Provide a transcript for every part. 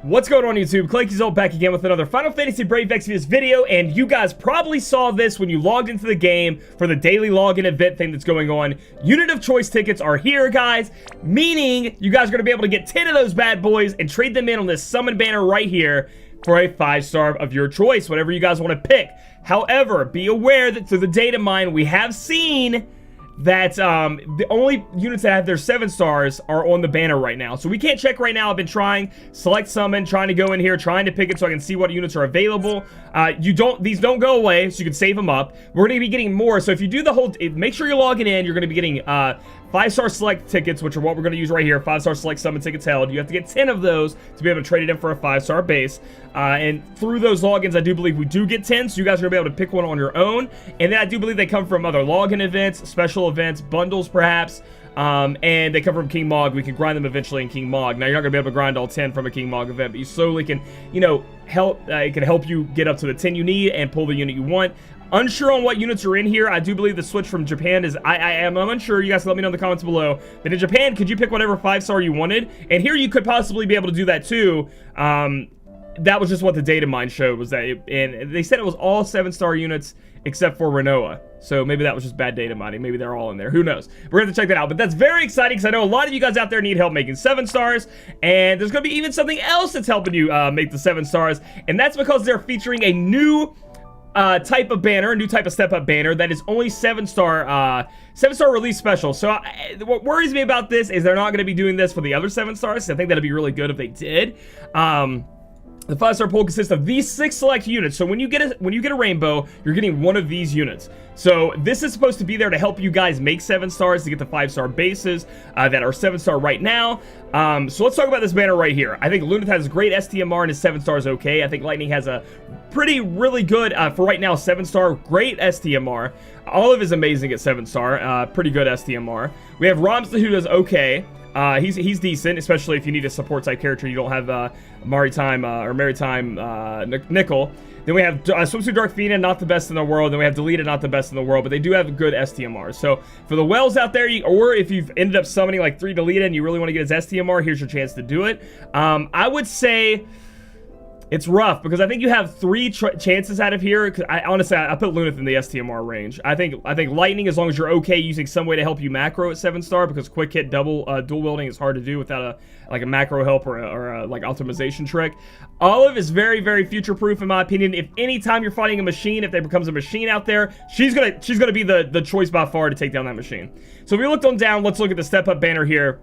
What's going on YouTube? Claic Yuzolt back again with another Final Fantasy Brave Exvius video, and you guys probably saw this when you logged into the game for the daily login event thing that's going on. Unit of choice tickets are here, guys, meaning you guys are going to be able to get 10 of those bad boys and trade them in on this summon banner right here for a 5-star of your choice, whatever you guys want to pick. However, be aware that through the data mine, we have seen that the only units that have their 7 stars are on the banner right now. So we can't check right now. I've been trying, select summon, trying to go in here, trying to pick it so I can see what units are available. These don't go away, so you can save them up. We're going to be getting more. So if you do the whole, make sure you're logging in. You're going to be getting 5-star select tickets, which are what we're going to use right here. 5-star select summon tickets held. You have to get 10 of those to be able to trade it in for a 5-star base. And through those logins, I do believe we do get 10, so you guys are going to be able to pick one on your own. And then I do believe they come from other login events, special events, bundles perhaps. And they come from King Mog. We can grind them eventually in King Mog. Now, you're not going to be able to grind all 10 from a King Mog event, but you slowly can, you know, it can help you get up to the 10 you need and pull the unit you want. Unsure on what units are in here. I do believe the switch from Japan is, I'm unsure. You guys can let me know in the comments below. But in Japan, could you pick whatever 5-star you wanted? And here you could possibly be able to do that too. That was just what the data mine showed, was that and they said it was all 7-star units except for Renoa. So maybe that was just bad data mining. Maybe they're all in there. Who knows? We're going to check that out. But that's very exciting because I know a lot of you guys out there need help making 7 stars. And there's going to be even something else that's helping you make the 7 stars. And that's because they're featuring a new type of banner, a new type of step-up banner that is only 7-star release special. So what worries me about this is they're not going to be doing this for the other 7 stars. I think that'd be really good if they did. The 5-star pool consists of these 6 select units. So when you get a rainbow, you're getting one of these units. So this is supposed to be there to help you guys make 7 stars to get the 5-star bases that are 7-star right now. So let's talk about this banner right here. I think Lunith has great STMR and his 7 stars okay. I think Lightning has a really good, for right now, 7-star, great STMR. Olive is amazing at 7-star, pretty good STMR. We have Ramsla, who does okay. He's decent, especially if you need a support type character. You don't have Maritime Nickel. Then we have Swimsuit Darkfina, not the best in the world. Then we have Deleted, not the best in the world, but they do have good STMR. So for the whales out there, or if you've ended up summoning like 3 Deleted and you really want to get his STMR, here's your chance to do it. I would say it's rough because I think you have 3 chances out of here. Cause honestly, I put Lunith in the STMR range. I think Lightning, as long as you're okay using some way to help you macro at 7-star, because quick hit dual wielding is hard to do without a macro help or a like optimization trick. Olive is very future proof in my opinion. If anytime you're fighting a machine, if there becomes a machine out there, she's gonna be the choice by far to take down that machine. So if we looked on down, let's look at the step up banner here.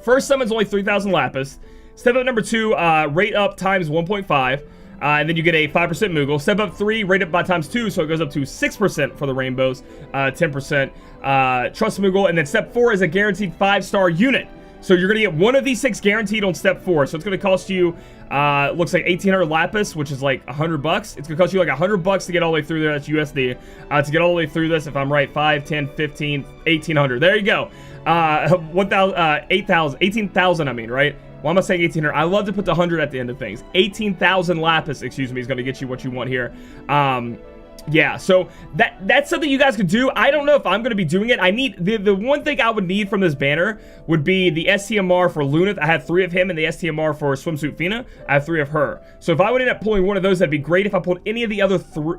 First summon's only 3,000 Lapis. Step up number 2, rate up times 1.5, and then you get a 5% Moogle. Step up 3, rate up by times 2, so it goes up to 6% for the rainbows, 10% trust Moogle, and then step 4 is a guaranteed 5-star unit. So you're gonna get one of these 6 guaranteed on step 4. So it's gonna cost you, looks like 1,800 Lapis, which is like $100. It's gonna cost you like $100 to get all the way through there. That's USD. To get all the way through this, if I'm right, 5, 10, 15, 1,800. There you go. 18,000. I mean, right? Why am I saying 1,800? I love to put the 100 at the end of things. 18,000 Lapis, excuse me, is going to get you what you want here. Yeah, so that's something you guys could do. I don't know if I'm going to be doing it. I need the one thing I would need from this banner would be the STMR for Lunith. I have 3 of him, and the STMR for Swimsuit Fina. I have 3 of her. So if I would end up pulling one of those, that'd be great. If I pulled any of the other 4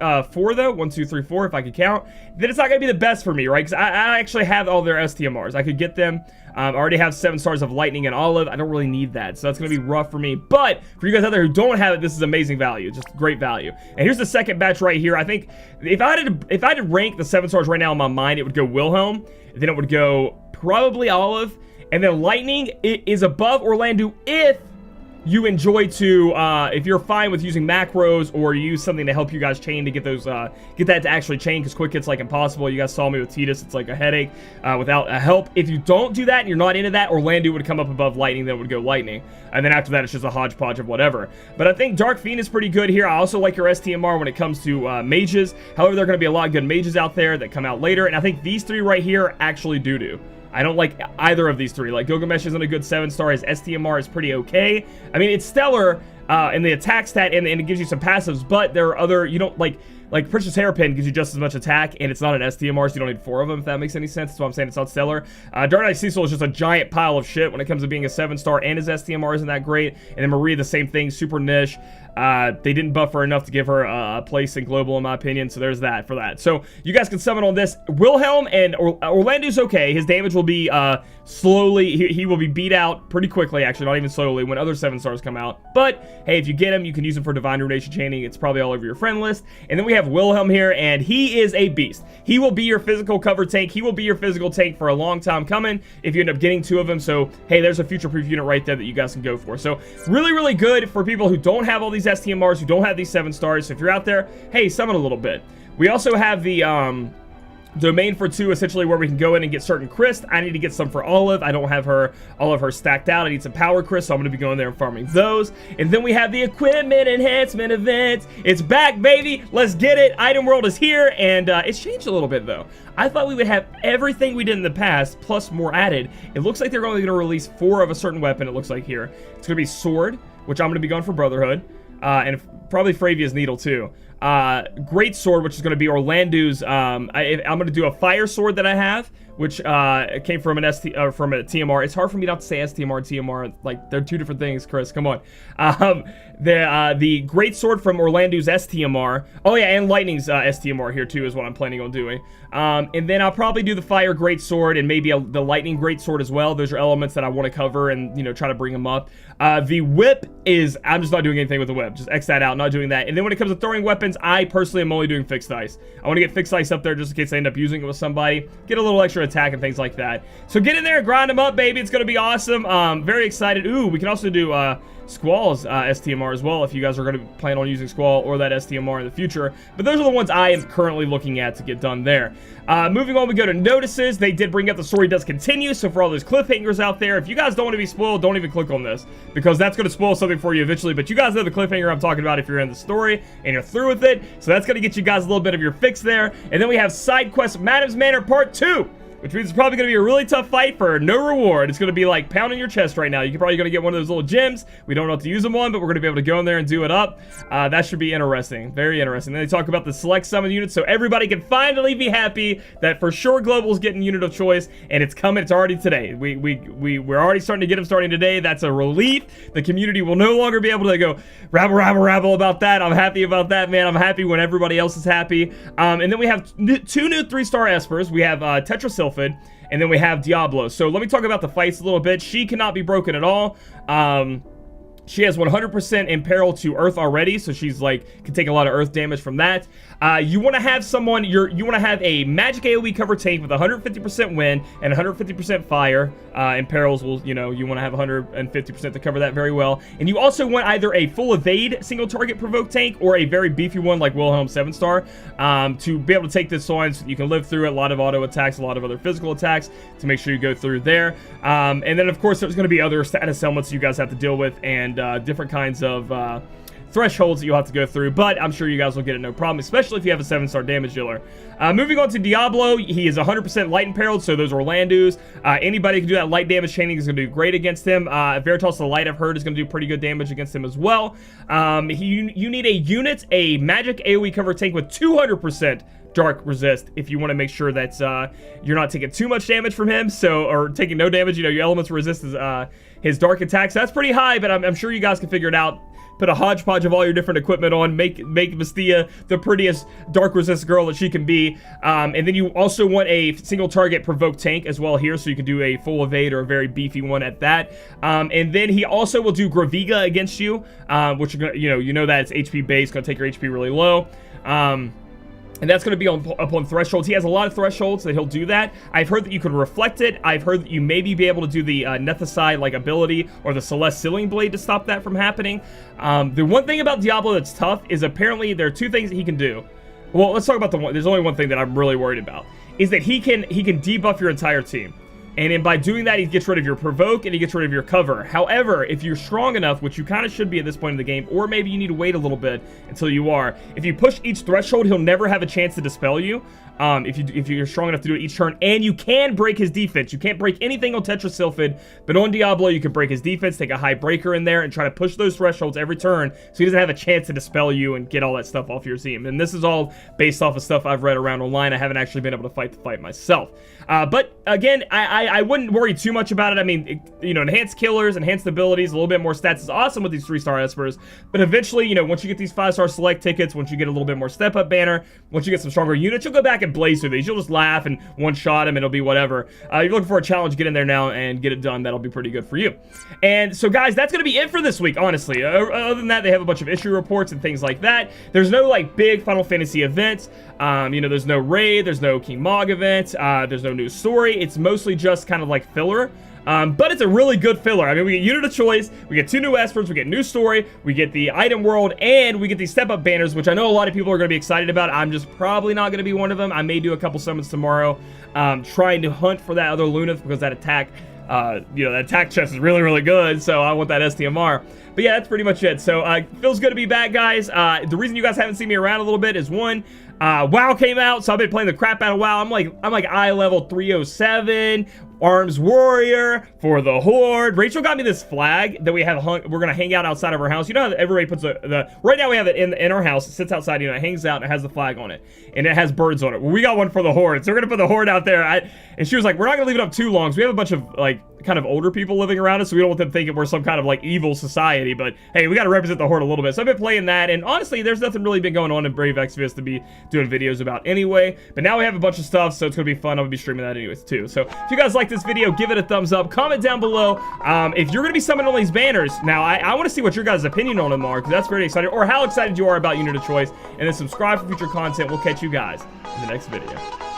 though, 1, 2, 3, 4, if I could count, then it's not going to be the best for me, right? Because I actually have all their STMRs. I could get them. I already have 7 stars of Lightning and Olive. I don't really need that, so that's going to be rough for me. But for you guys out there who don't have it, this is amazing value, just great value. And here's the second batch right here. I think if I had to rank the 7 stars right now in my mind, it would go Wilhelm, then it would go probably Olive, and then Lightning is above Orlando if you enjoy to, if you're fine with using macros or use something to help you guys chain to get those, get that to actually chain, because quick hit's like impossible. You guys saw me with Titus, it's like a headache without a help. If you don't do that and you're not into that, Orlando would come up above Lightning, then it would go Lightning. And then after that, it's just a hodgepodge of whatever. But I think Dark Fiend is pretty good here. I also like your STMR when it comes to mages. However, there are going to be a lot of good mages out there that come out later. And I think these 3 right here actually do. I don't like either of these 3. Like, Gilgamesh isn't a good 7-star. His STMR is pretty okay. I mean, it's stellar in the attack stat, and it gives you some passives, but there are other, you don't, like, like Precious Hairpin gives you just as much attack, and it's not an STMR, so you don't need 4 of them, if that makes any sense. That's why I'm saying it's not stellar. Dark Knight Cecil is just a giant pile of shit when it comes to being a 7-star, and his STMR isn't that great. And then Maria, the same thing, super niche. They didn't buff her enough to give her a place in global, in my opinion, so there's that for that. So you guys can summon on this. Wilhelm and Orlando's okay. His damage will be slowly, he will be beat out pretty quickly, actually, not even slowly, when other 7-stars come out. But hey, if you get him, you can use him for Divine Ruination Chaining. It's probably all over your friend list. And then we have Wilhelm here, and he is a beast. He will be your physical cover tank. He will be your physical tank for a long time coming if you end up getting 2 of them. So hey, there's a future-proof unit right there that you guys can go for. So really, really good for people who don't have all these STMRs, who don't have these 7-stars. So if you're out there, hey, summon a little bit. We also have the domain for 2, essentially, where we can go in and get certain crysts. I need to get some for Olive. I don't have all of her stacked out. I need some power crysts, so I'm going to be going there and farming those. And then we have the equipment enhancement event. It's back, baby. Let's get it. Item World is here, and it's changed a little bit, though. I thought we would have everything we did in the past, plus more added. It looks like they're only going to release 4 of a certain weapon, it looks like here. It's going to be Sword, which I'm going to be going for Brotherhood, and probably Fravia's Needle, too. Great Sword, which is going to be Orlando's. I'm going to do a Fire Sword that I have, which came from a TMR. It's hard for me not to say STMR, TMR. Like, they're 2 different things, Chris. Come on. The Great Sword from Orlando's STMR. Oh yeah, and Lightning's STMR here too is what I'm planning on doing. And then I'll probably do the Fire Great Sword and maybe the Lightning Great Sword as well. Those are elements that I want to cover and, you know, try to bring them up. The Whip is, I'm just not doing anything with the Whip. Just X that out, not doing that. And then when it comes to throwing weapons, I personally am only doing Fixed Ice. I want to get Fixed Ice up there just in case I end up using it with somebody. Get a little extra attack and things like that. So get in there and grind them up, baby. It's going to be awesome. Very excited. Ooh, we can also do Squall's STMR as well if you guys are going to plan on using Squall or that STMR in the future. But those are the ones I am currently looking at to get done there. Moving on, we go to notices. They did bring up the story does continue, so for all those cliffhangers out there, if you guys don't want to be spoiled, don't even click on this, because that's going to spoil something for you eventually. But you guys know the cliffhanger I'm talking about if you're in the story and you're through with it, so that's going to get you guys a little bit of your fix there. And then we have Side Quest Madam's Manor Part 2, which means it's probably going to be a really tough fight for no reward. It's going to be like pounding your chest right now. You're probably going to get one of those little gems. We don't know what to use them on, but we're going to be able to go in there and do it up. That should be interesting. Very interesting. Then they talk about the select summon units, so everybody can finally be happy that for sure Global's getting unit of choice, and it's coming. It's already today. We're already starting to get them starting today. That's a relief. The community will no longer be able to go rabble, rabble, rabble about that. I'm happy about that, man. I'm happy when everybody else is happy. And then we have 2 new 3-star Espers. We have Tetrasylphid, and then we have Diablo. So let me talk about the fights a little bit. She cannot be broken at all. She has 100% imperil to Earth already, so she's like, can take a lot of Earth damage from that. You want to have someone, you want to have a magic AoE cover tank with 150% wind and 150% fire. Imperils will, you know, you want to have 150% to cover that very well. And you also want either a full evade single target provoke tank or a very beefy one like Wilhelm 7-star to be able to take this on so that you can live through it. A lot of auto attacks, a lot of other physical attacks to make sure you go through there. And then, of course, there's going to be other status elements you guys have to deal with and different kinds of thresholds that you'll have to go through, but I'm sure you guys will get it no problem, especially if you have a 7-star damage dealer. Moving on to Diablo, he is 100% light imperiled, so those are Orlando's. Anybody can do that light damage chaining is going to do great against him. Veritas the Light, I've heard, is going to do pretty good damage against him as well. You need a unit, a magic AoE cover tank with 200% dark resist if you want to make sure that you're not taking too much damage from him, or taking no damage. You know, your elements resist his dark attacks. So that's pretty high, but I'm sure you guys can figure it out. Put a hodgepodge of all your different equipment on, make Mystia the prettiest dark resist girl that she can be. And then you also want a single target provoke tank as well here, so you can do a full evade or a very beefy one at that. And then he also will do Graviga against you, which you know that it's HP based, gonna take your HP really low. And that's going to be upon thresholds. He has a lot of thresholds that he'll do that. I've heard that you can reflect it. I've heard that you maybe be able to do the Nethicide ability or the Celeste Sealing Blade to stop that from happening. The one thing about Diablo that's tough is apparently there are 2 things that he can do. Well, let's talk about the one. There's only one thing that I'm really worried about, is that he can debuff your entire team. And then by doing that, he gets rid of your provoke and he gets rid of your cover. However, if you're strong enough, which you kind of should be at this point in the game, or maybe you need to wait a little bit until you are, if you push each threshold, he'll never have a chance to dispel you. if you're strong enough to do it each turn, and you can break his defense. You can't break anything on Tetrasylphid, but on Diablo, you can break his defense, take a high breaker in there, and try to push those thresholds every turn, so he doesn't have a chance to dispel you and get all that stuff off your team. And this is all based off of stuff I've read around online. I haven't actually been able to fight the fight myself. But again, I wouldn't worry too much about it. I mean, enhanced killers, enhanced abilities, a little bit more stats is awesome with these 3-star espers, but eventually, once you get these 5-star select tickets, once you get a little bit more step-up banner, once you get some stronger units, you'll go back and blaze through these. You'll just laugh and one-shot him, and it'll be whatever. You're looking for a challenge, get in there now and get it done. That'll be pretty good for you. And so, guys, that's going to be it for this week, honestly. Other than that, they have a bunch of issue reports and things like that. There's no, big Final Fantasy events. There's no raid, there's no King Mog event, there's no new story. It's mostly just kind of like filler. But it's a really good filler. I mean, we get Unit of Choice, we get 2 new Espers, we get new story, we get the item world, and we get these step-up banners, which I know a lot of people are going to be excited about. I'm just probably not going to be one of them. I may do a couple summons tomorrow, trying to hunt for that other Lunith, because that attack, that attack chest is really, really good, so I want that STMR. But yeah, that's pretty much it. So, feels good to be back, guys. The reason you guys haven't seen me around a little bit is, one, WoW came out, so I've been playing the crap out of WoW. I'm like eye level 307, Arms Warrior for the Horde. Rachel got me this flag that we're gonna hang out outside of our house. You know how everybody puts right now we have it in our house. It sits outside, it hangs out and it has the flag on it. And it has birds on it. Well, we got one for the Horde, so we're gonna put the Horde out there. And she was like, we're not gonna leave it up too long, so we have a bunch of kind of older people living around us, so we don't want them thinking we're some kind of evil society. But hey, we gotta represent the Horde a little bit. So I've been playing that, and honestly, there's nothing really been going on in Brave Exvius to be doing videos about anyway. But now we have a bunch of stuff, so it's gonna be fun. I'm gonna be streaming that anyways too. So if you guys like this video, give it a thumbs up. Comment down below if you're gonna be summoning all these banners. Now I want to see what your guys' opinion on them are, because that's very exciting, or how excited you are about Unit of Choice. And then subscribe for future content. We'll catch you guys in the next video.